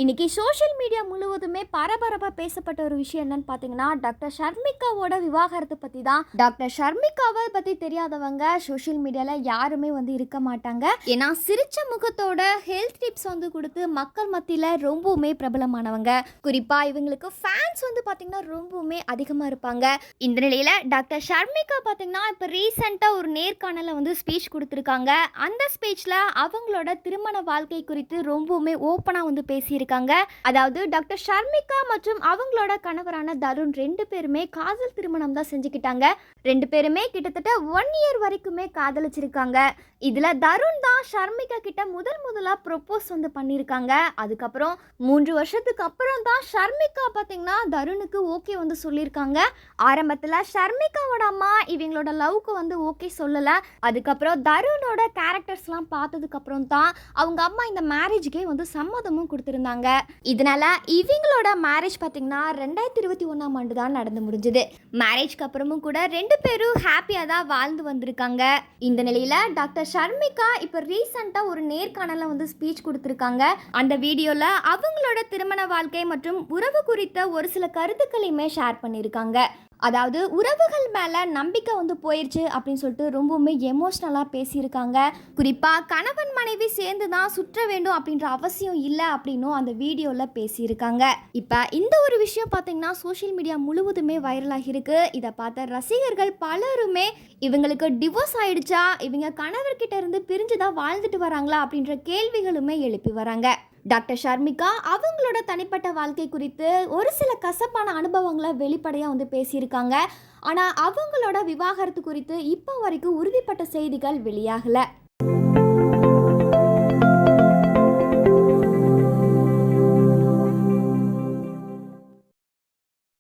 இன்னைக்கு social media முழுவதுமே பரபரப்பாக பேசப்பட்ட ஒரு விஷயம் என்னன்னு பார்த்தீங்கன்னா, டாக்டர் ஷர்மிகாவோட விவாகரத்து பற்றி தான். டாக்டர் ஷர்மிகாவை பற்றி தெரியாதவங்க சோஷியல் மீடியாவில் யாருமே இருக்க மாட்டாங்க. ஏன்னா சிரிச்ச முகத்தோட ஹெல்த் டிப்ஸ் கொடுத்து மக்கள் மத்தியில் ரொம்பவுமே பிரபலமானவங்க. குறிப்பாக இவங்களுக்கு ஃபேன்ஸ் பார்த்தீங்கன்னா ரொம்பவுமே அதிகமாக இருப்பாங்க. இந்த நிலையில் டாக்டர் ஷர்மிகா பார்த்தீங்கன்னா இப்போ ரீசெண்டாக ஒரு நேர்காணலில் ஸ்பீச் கொடுத்துருக்காங்க. அந்த ஸ்பீச்சில் அவங்களோட திருமண வாழ்க்கை குறித்து ரொம்பவுமே ஓப்பனாக பேசியிருக்காங்க. அதாவது டாக்டர் ஷர்மிகா மற்றும் அவங்களோட கணவரான தருண் 2 பேருமே காதல் திருமணம் தான் செஞ்சுக்கிட்டாங்க. 2 பேருமே கிட்டத்தட்ட 1 இயர் வரைக்குமே காதலிச்சிருக்காங்க. இதுல தருண் தான் ஷர்மிகா கிட்ட முதலா ப்ரொபோஸ் பண்ணியிருக்காங்க. அதுக்கப்புறம் 3 வருஷத்துக்கு அப்புறம் தான் ஷர்மிகா பார்த்தீங்கன்னா தருணுக்கு ஓகே சொல்லியிருக்காங்க. ஆரம்பத்தில் ஷர்மிகாவோட அம்மா இவங்களோட லவ்க்கு ஓகே சொல்லலை. அதுக்கப்புறம் தருணோட கேரக்டர்ஸ்லாம் பார்த்ததுக்கு அப்புறம் தான் அவங்க அம்மா இந்த மேரேஜுக்கே சம்மதமும் கொடுத்துருந்தாங்க. இதனால இவங்களோட மேரேஜ் பார்த்தீங்கன்னா 2021ஆம் ஆண்டு தான் நடந்து முடிஞ்சது. மேரேஜ்க்கு அப்புறமும் கூட 2 பேரும் ஹாப்பியாக தான் வாழ்ந்து வந்திருக்காங்க. இந்த நிலையில டாக்டர் ஷர்மிகா இப்போ ரீசெண்டாக ஒரு நேர்காணலில் ஸ்பீச் கொடுத்துருக்காங்க. அந்த வீடியோவில் அவங்களோட திருமண வாழ்க்கை மற்றும் உறவு குறித்த ஒரு சில கருத்துக்களையுமே ஷேர் பண்ணியிருக்காங்க. அதாவது உறவுகள் மேலே நம்பிக்கை போயிடுச்சு அப்படின்னு சொல்லிட்டு ரொம்பவுமே எமோஷ்னலாக பேசியிருக்காங்க. குறிப்பாக கணவன் மனைவி சேர்ந்து தான் சுற்ற வேண்டும் அப்படின்ற அவசியம் இல்லை அப்படின்னும் அந்த வீடியோவில் பேசியிருக்காங்க. இப்போ இந்த ஒரு விஷயம் பார்த்தீங்கன்னா சோஷியல் மீடியா முழுவதுமே வைரலாகி இருக்கு. இதை பார்த்த ரசிகர்கள் பலருமே இவங்களுக்கு டிவோர்ஸ் ஆயிடுச்சா, இவங்க கணவர்கிட்ட இருந்து பிரிஞ்சு தான் வாழ்ந்துட்டு வராங்களா அப்படின்ற கேள்விகளுமே எழுப்பி வராங்க. டாக்டர் ஷர்மிகா அவங்களோட தனிப்பட்ட வாழ்க்கை குறித்து ஒரு சில கசப்பான அனுபவங்களை வெளிப்படையாக பேசியிருக்காங்க. ஆனால் அவங்களோட விவாகரத்து குறித்து இப்போ வரைக்கும் உறுதிப்பட்ட செய்திகள் வெளியாகலை.